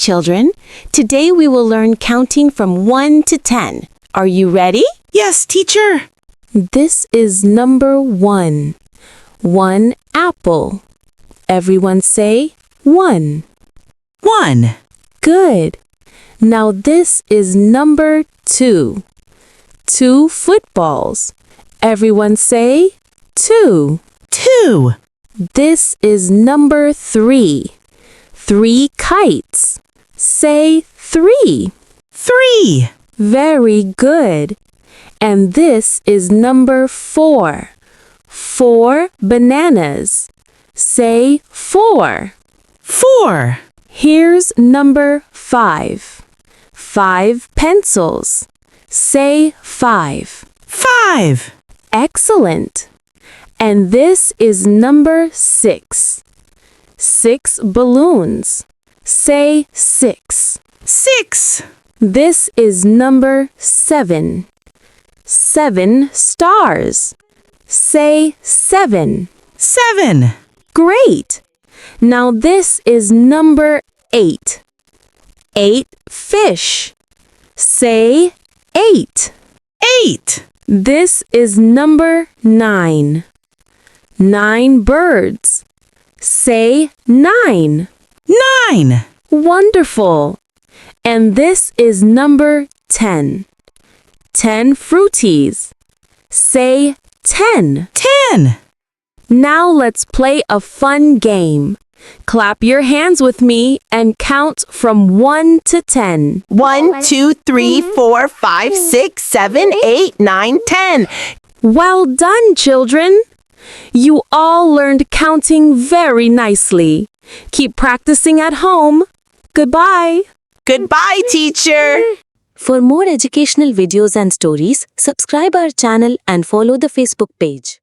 children. Today we will learn counting from 1 to 10. Are you ready? Yes, teacher. This is number 1. 1 apple. Everyone say 1. 1. Good. Now this is number 2. 2 footballs. Everyone say 2. 2. This is number 3. 3 kites. Say 3. 3. Very good. And this is number 4. 4 bananas. Say 4. 4. Here's number 5. 5 pencils. Say 5. 5. Excellent. And this is number 6. 6 balloons. Say 6. 6. This is number 7. 7 stars. Say 7. 7. Great. Now this is number 8. 8 fish. Say 8. 8. This is number 9. 9 birds. Say 9. 9. Wonderful. And this is number 10. 10 fruities. Say 10. 10. Now let's play a fun game. Clap your hands with me and count from 1 to 10. 1, 2, 3, 4, 5, 6, 7, 8, 9, 10. Well done, children! You all learned counting very nicely. Keep practicing at home. Goodbye. Goodbye, teacher. For more educational videos and stories, subscribe our channel and follow the Facebook page.